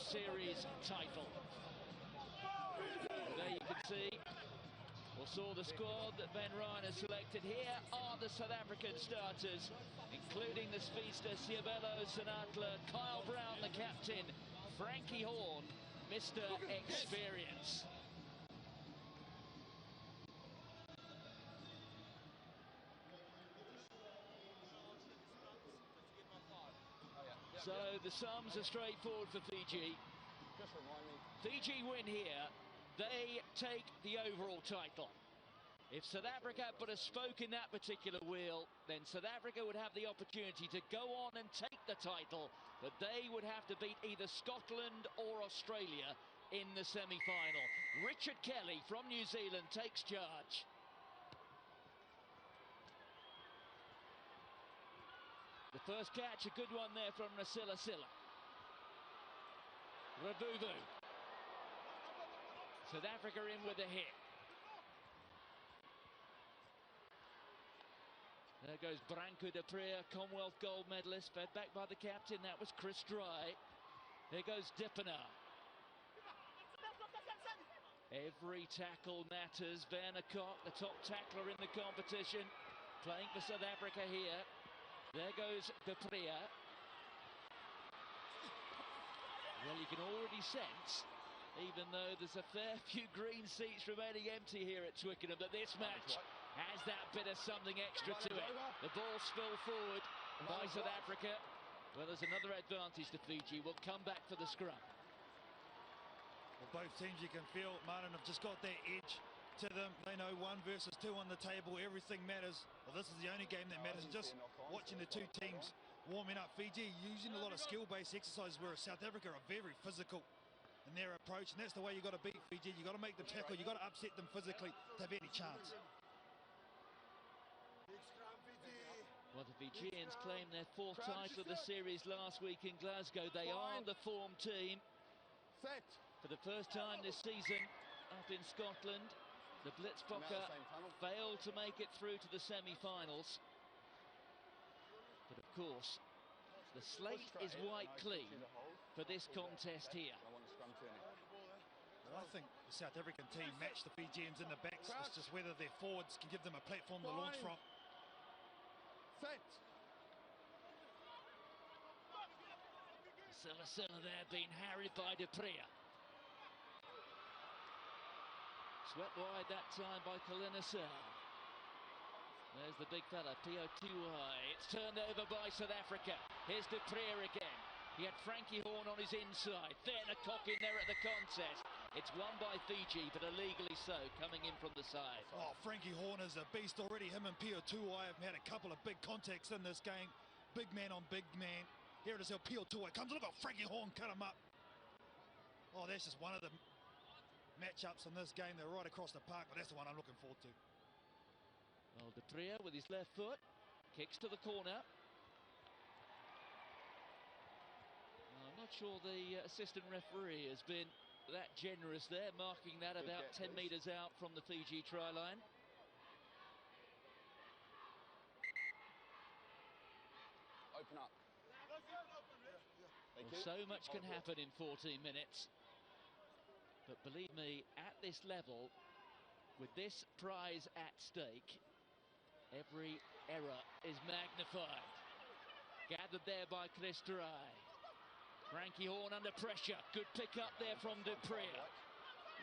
series title. There you can see, or saw the squad that Ben Ryan has selected. Here are the South African starters, including the speedster Siabelo Senatla, Kyle Brown the captain, Frankie Horn, Mr. Experience. So the sums are straightforward for Fiji. Just remind me. Fiji win here, they take the overall title. If South Africa put a spoke in that particular wheel, then South Africa would have the opportunity to go on and take the title, but they would have to beat either Scotland or Australia in the semi-final. Richard Kelly from New Zealand takes charge. The first catch, a good one there from Nasila Silla. Rabuvu. South Africa in with a hit. There goes Branco de Preer, Commonwealth gold medalist, fed back by the captain. That was Chris Dry. There goes Dippenaar. Every tackle matters. Werner Kok, the top tackler in the competition, playing for South Africa here. There goes de Preer. Well, you can already sense, even though there's a fair few green seats remaining empty here at Twickenham, that this match has that bit of something extra to it. The ball spilled forward by South Africa. Well, there's another advantage to Fiji. We'll come back for the scrum. Well, both teams, you can feel, Martin, have just got that edge to them. They know 1 versus 2 on the table. Everything matters. Well, this is the only game that matters. And just watching the two teams warming up, Fiji using a lot of skill-based exercises, whereas South Africa are very physical in their approach, and that's the way you got to beat Fiji. You got to make them tackle. You got to upset them physically to have any chance. Well, the Fijians claimed their 4th title of the series last week in Glasgow. They are the form team. For the first time this season up in Scotland, the Blitzbokker failed to make it through to the semi-finals. But of course, the slate is white clean for this contest here. Well, I think the South African team matched the Fijians in the backs. It's just whether their forwards can give them a platform to launch from. Silla there being harried by de Preer. Swept wide that time by Kalina Sell. There's the big fella, Pio It's turned over by South Africa. Here's de Preer again. He had Frankie Horn on his inside. Werner Kok in there at the contest. It's won by Fiji, but illegally so, coming in from the side. Oh, Frankie Horn is a beast already. Him and Pio have had a couple of big contacts in this game. Big man on big man. Here it is, Pio comes. Look at Frankie Horn, cut him up. Oh, that's just one of the matchups in this game. They're right across the park, but that's the one I'm looking forward to. Well, de Preer with his left foot, kicks to the corner. Well, I'm not sure the assistant referee has been that generous there, marking that about 10 metres out from the Fiji try line. Open up. Well, so much can happen in 14 minutes. But believe me, at this level, with this prize at stake, every error is magnified. Gathered there by Chris Dry. Frankie Horn under pressure. Good pick up there from de Preer.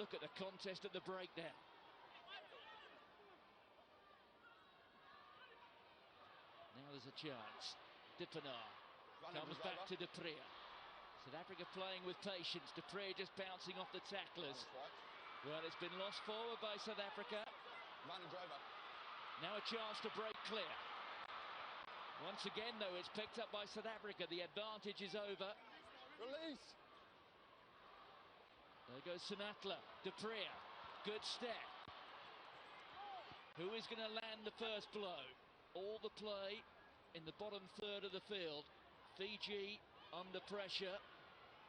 Look at the contest at the breakdown. Now there's a chance. Dippenaar comes back to de Preer. South Africa playing with patience. De Preer just bouncing off the tacklers. Well, it's been lost forward by South Africa. Now a chance to break clear. Once again, though, it's picked up by South Africa. The advantage is over. Release. There goes Senatla. De Preer. Good step. Who is going to land the first blow? All the play in the bottom third of the field. Fiji under pressure.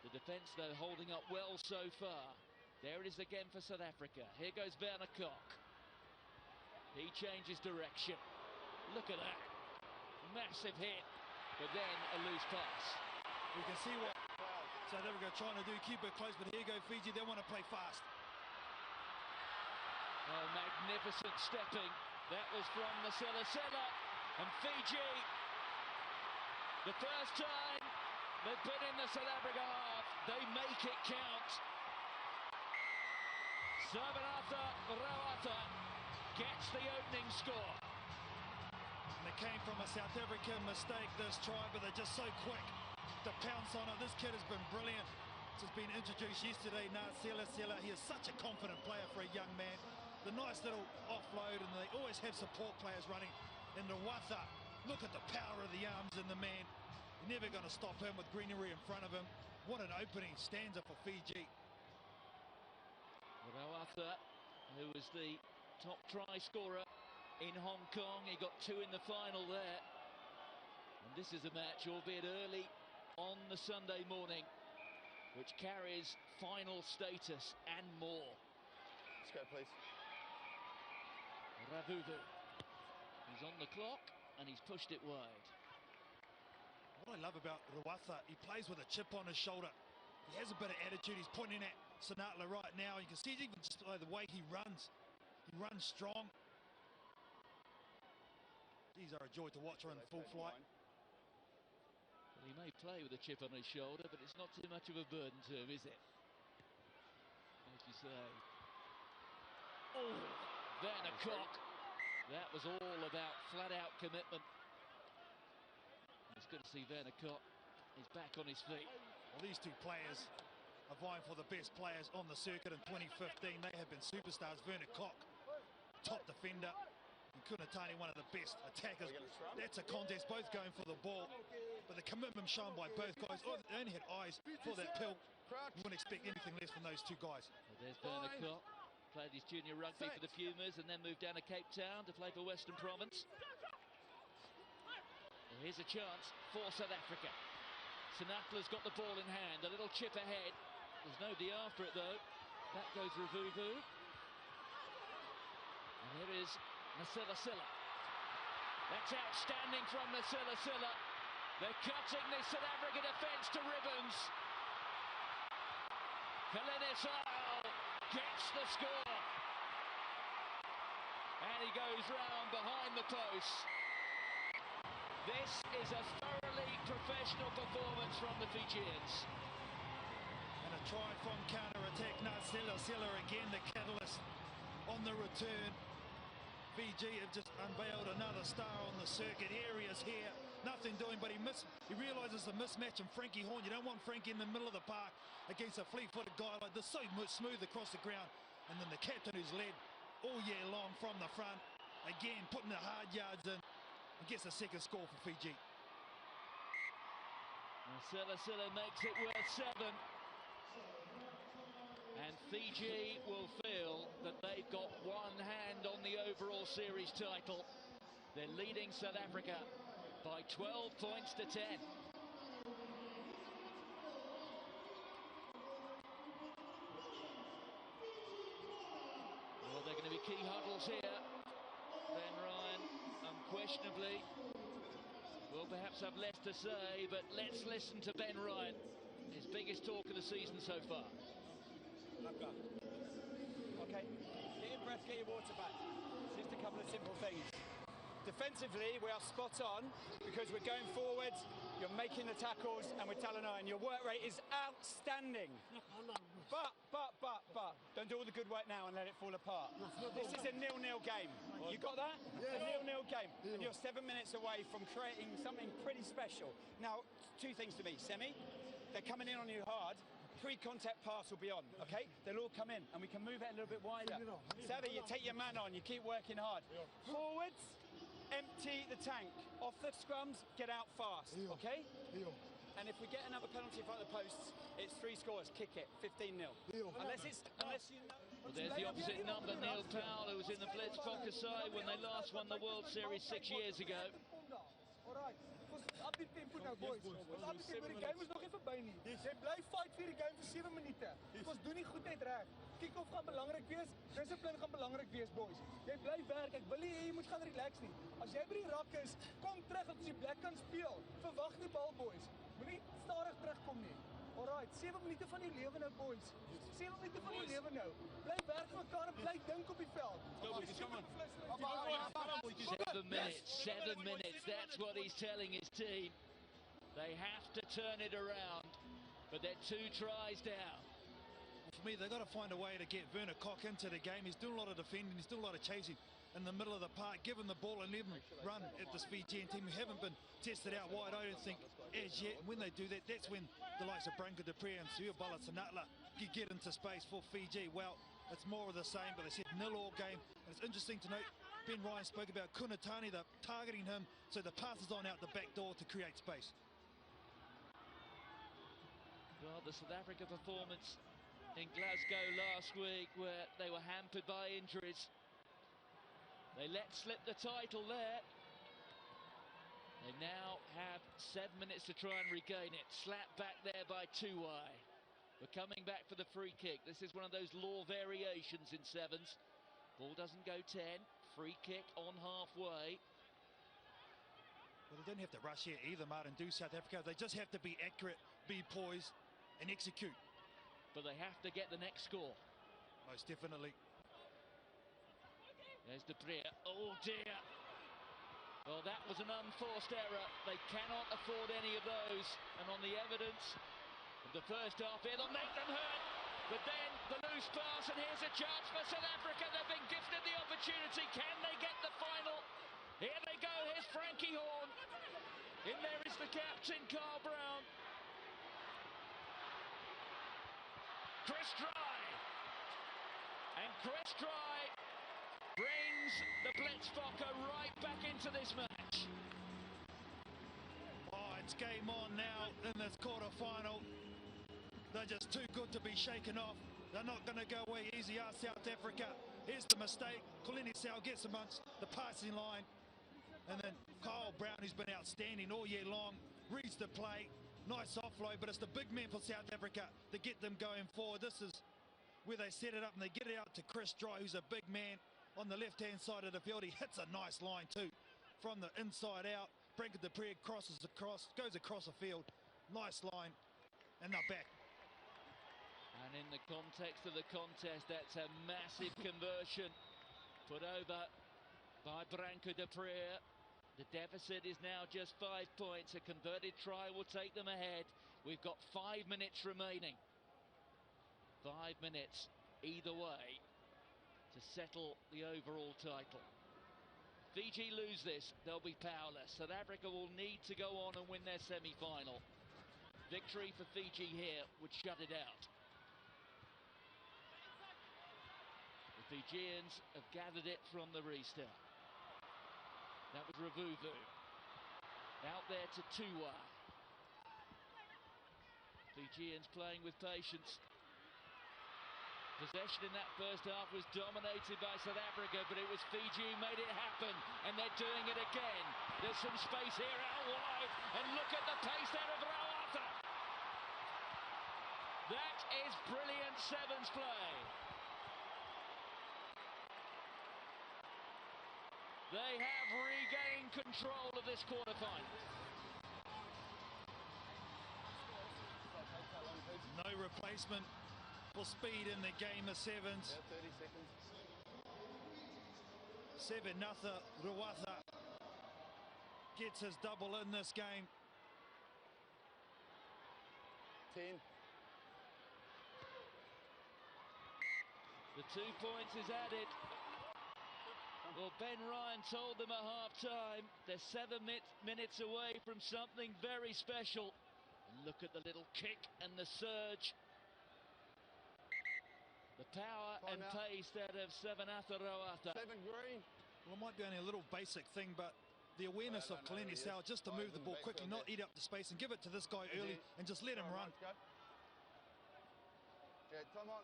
The defence, though, holding up well so far. There it is again for South Africa. Here goes Werner Kok. He changes direction. Look at that. Massive hit, but then a loose pass. We can see what South Africa trying to keep it close, but here you go Fiji, they want to play fast. Oh, magnificent stepping. That was from Nasela, and Fiji, the first time they've been in the South Africa half, they make it count. Sabanatha Rawatha gets the opening score. And it came from a South African mistake, this try, but they're just so quick to pounce on it. This kid has been brilliant. Just been introduced yesterday, Nasela. He is such a confident player for a young man. The nice little offload, and they always have support players running. And Rawatha, look at the power of the arms in the man. You're never going to stop him with greenery in front of him. What an opening stanza for Fiji. Rawatha, who was the top try scorer in Hong Kong, he got 2 in the final there. And this is a match, albeit early on the Sunday morning, which carries final status and more. Let's go, please. Ravuvu, he's on the clock and he's pushed it wide. What I love about Rawatha, he plays with a chip on his shoulder. He has a bit of attitude. He's pointing at Sinatla right now. You can see even just by the way he runs. He runs strong. These are a joy to watch her in full flight. Well, he may play with a chip on his shoulder, but it's not too much of a burden to him, is it? As you say. Oh, Werner Kok. That was all about flat-out commitment. It's good to see Werner Kok is back on his feet. Well, these two players are vying for the best players on the circuit in 2015. They have been superstars. Werner Kok, top defender. And Kunatani, one of the best attackers. That's a contest, both going for the ball. But the commitment shown by both guys. Oh, they only had eyes for that pill. You wouldn't expect anything less from those two guys. Well, there's Werner Kok. Played his junior rugby for the Pumas and then moved down to Cape Town to play for Western Province. Well, here's a chance for South Africa. Sinatla's got the ball in hand, a little chip ahead. There's nobody after it though. That goes Ravuvu. And here is Nasela. That's outstanding from Nasela. They're cutting the South Africa defence to ribbons. Kalinisau gets the score. And he goes round behind the post. This is a thoroughly professional performance from the Fijians. And a try from counter-attack. Nasela again, the catalyst on the return. Fiji have just unveiled another star on the circuit. Here he is here, nothing doing, but he realises the mismatch in Frankie Horn. You don't want Frankie in the middle of the park against a fleet-footed guy like this, so smooth across the ground. And then the captain who's led all year long from the front, again putting the hard yards in, and gets the second score for Fiji. Nasela makes it worth 7. And Fiji will feel that they've got one hand on the overall series title. They're leading South Africa by 12 points to 10. Well, they're going to be key huddles here. Ben Ryan, unquestionably, will perhaps have less to say, but let's listen to Ben Ryan, his biggest talk of the season so far. Okay, get your breath, get your water back. Just a couple of simple things. Defensively, we are spot on because we're going forward, you're making the tackles, and we're telling and your work rate is outstanding. But, don't do all the good work now and let it fall apart. This is a 0-0 game. You got that? A 0-0 game. And you're 7 minutes away from creating something pretty special. Now, 2 things to me. Semi, they're coming in on you hard. Pre-contact pass will be on, okay? They'll all come in, and we can move it a little bit wider. Savvy, you take your man on, you keep working hard. Forwards, empty the tank. Off the scrums, get out fast, okay? And if we get another penalty in front of the posts, it's 3 scores, kick it, 15-0. Unless you know... Well, there's the opposite number, Neil Powell, who was in the Blitz Fokker side when they last won the World Series 6 years ago. Op die tempo nou, boys. Ons op die tempo, die game is nog nie verby nie. Jy bly fight vir die game vir 7 minute. Ons doen nie goed net reg. Kick-off gaan belangrik wees, dissipline gaan belangrik wees, boys. Jy bly werk, ek wil nie jy moet gaan relax nie. As jy by die rak is, kom terug dat ons die plek kan speel. Verwag die bal, boys. Moenie stadig terugkom nie. Alright, 7 minute van die lewe nou, boys. 7 minute van die lewe nou. Bly werk vir mekaar en bly dink op die veld. 7 minutes, 7 minutes. That's what he's telling his team. They have to turn it around, but they're 2 tries down. For me, they've got to find a way to get Werner Kok into the game. He's doing a lot of defending, he's doing a lot of chasing in the middle of the park. Give him the ball and let him run at this Fijian team who haven't been tested out wide, I don't think, as yet. And when they do that, that's when the likes of Branko de Pre and Siobala Sanatla can get into space for Fiji. Well, it's more of the same, but they said nil-all game. And it's interesting to note, Ben Ryan spoke about Kunatani, they're targeting him, so the pass is on out the back door to create space. Well, the South Africa performance in Glasgow last week, where they were hampered by injuries. They let slip the title there. They now have 7 minutes to try and regain it. Slapped back there by Tuwai. We're coming back for the free kick. This is one of those law variations in sevens. Ball doesn't go 10. Free kick on halfway. Well, they don't have to rush here either, Martin, do South Africa. They just have to be accurate, be poised and execute. But they have to get the next score. Most definitely. There's De Pre. Oh dear. Well, that was an unforced error. They cannot afford any of those. And on the evidence of the first half, it'll make them hurt. But then the loose pass, and here's a chance for South Africa. They've been gifted the opportunity. Can they get the final? Here they go. Here's Frankie Horn. In there is the captain, Carl Brown. Chris Dry. And Chris Dry brings the Blitzfokker right back into this match. Oh, it's game on now in this quarter-final. They're just too good to be shaken off. They're not going to go away easy, are South Africa. Here's the mistake. Kolini Sal gets amongst the passing line. And then Kyle Brown, who's been outstanding all year long, reads the play. Nice offload, but it's the big men for South Africa to get them going forward. This is where they set it up, and they get it out to Chris Dry, who's a big man on the left-hand side of the field. He hits a nice line too from the inside out. Branko de Pre crosses across, goes across the field. Nice line, and they're back. And in the context of the contest, that's a massive conversion put over by Branko de Pre. The deficit is now just 5 points. A converted try will take them ahead. We've got 5 minutes remaining. 5 minutes either way to settle the overall title. Fiji lose this, they'll be powerless. South Africa will need to go on and win their semi-final. Victory for Fiji here would shut it out. The Fijians have gathered it from the restart. That was Ravuvu. Out there to Tuwa. Fijians playing with patience. Possession in that first half was dominated by South Africa, but it was Fiji who made it happen, and they're doing it again. There's some space here out wide, and look at the pace there of Rawatha. That is brilliant sevens play. They have regained control of this quarterfinal. No replacement for speed in the game of sevens. Yeah, 30 seconds. 7-0. Rawatha gets his double in this game. 10. The 2 points is added. Well, Ben Ryan told them at half-time they're 7 minutes away from something very special. And look at the little kick and the surge. The power and pace out of Sevenatha Rawatha. 7 green. Well, it might be only a little basic thing, but the awareness of Kaleni Sal just to move the ball quickly, not eat up the space and give it to this guy early and just let him run. Yeah, come on.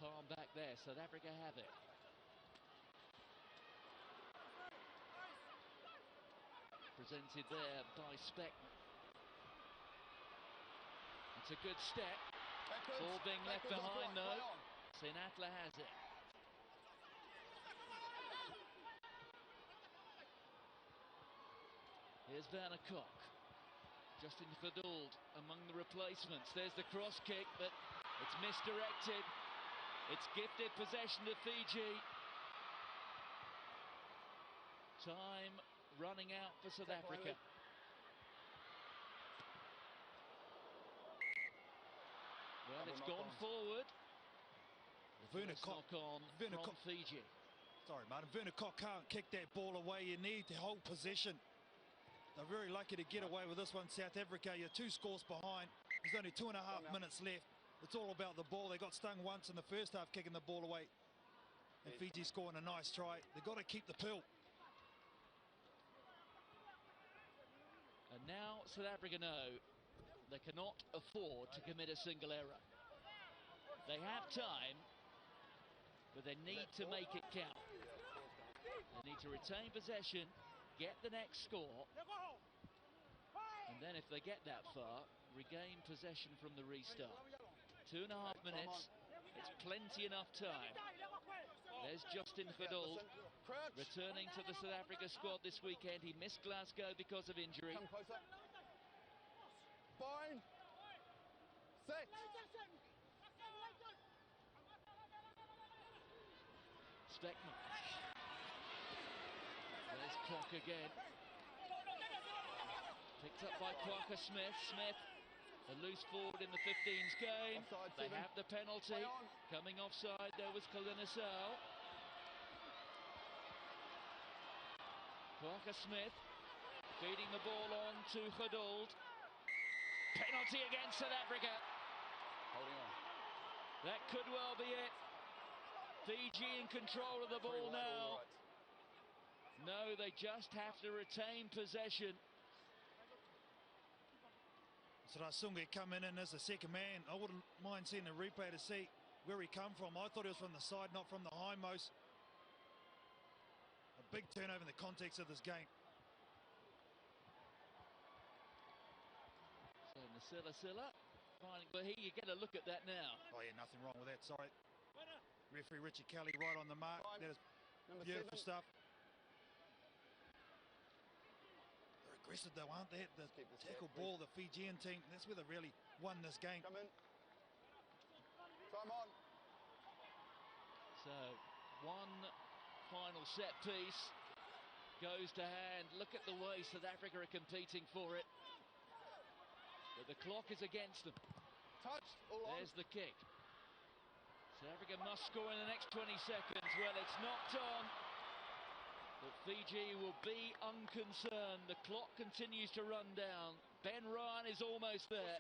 Palm back there, South Africa have it. Presented there by Speck. It's a good step. Ball being left behind though. Sinatla has it. Here's Werner Koch. Justin Verduld among the replacements. There's the cross kick, but it's misdirected. It's gifted possession to Fiji. Time running out for South Africa. Well, it's gone forward. Werner Koch on from Fiji. Sorry, Martin. Werner Koch can't kick that ball away. You need to hold possession. They're very lucky to get away with this one, South Africa. You're 2 scores behind. There's only 2.5 minutes left. It's all about the ball. They got stung once in the first half, kicking the ball away. And Fiji scoring a nice try. They've got to keep the pill. And now South Africa know they cannot afford to commit a single error. They have time, but they need to make it count. They need to retain possession, get the next score, and then if they get that far, regain possession from the restart. 2.5 minutes, it's plenty enough time. There's Justin Verduld, returning to the South Africa squad this weekend. He missed Glasgow because of injury. Come closer. Fine. Set. Steckman. There's Koch again. Picked up by Quaker Smith. Smith, a loose forward in the 15s game. Offside, they 7. have the penalty. Coming offside, there was Kalinisau. Quaker Smith feeding the ball on to Verduld. Penalty against South Africa. Holding on. That could well be it. Fiji in control of the ball now. No, they just have to retain possession. Rasungi coming in as the second man. I wouldn't mind seeing a replay to see where he come from. I thought he was from the side, not from the hindmost. A big turnover in the context of this game. So Nasila, well, here you get a look at that now. Oh yeah, nothing wrong with that. Sorry. Referee Richard Kelly right on the mark. That is beautiful stuff. They're aggressive though, aren't they? The tackle ball, the Fijian team, that's where they really won this game. Come in. Time on. So one final set piece goes to hand. Look at the way South Africa are competing for it. But the clock is against them. Touched. All on. There's the kick. South Africa must score in the next 20 seconds. Well, it's knocked on. But Fiji will be unconcerned. The clock continues to run down. Ben Ryan is almost there.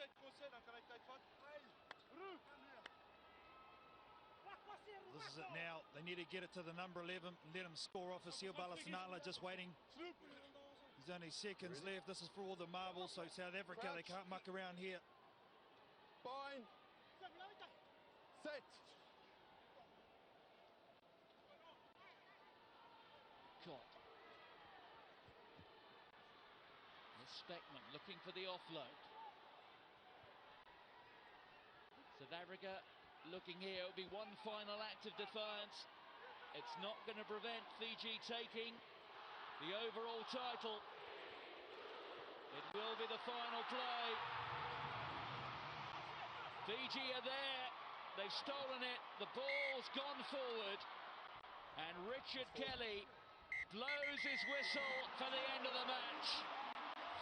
This is it now. They need to get it to the number 11 and let him score off. Asil Balasinala just waiting. There's only seconds left. This is for all the marbles. So South Africa, they can't muck around here. Fine. Set. Koch. There's Speckman looking for the offload. South Africa looking here. It'll be one final act of defiance. It's not going to prevent Fiji taking the overall title. It will be the final play. Fiji are there. They've stolen it. The ball's gone forward. And Richard Kelly blows his whistle for the end of the match.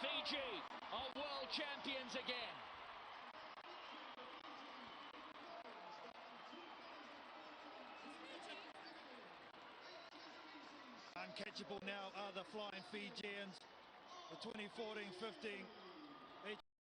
Fiji are world champions again. Uncatchable now are the Flying Fijians. The 2014-15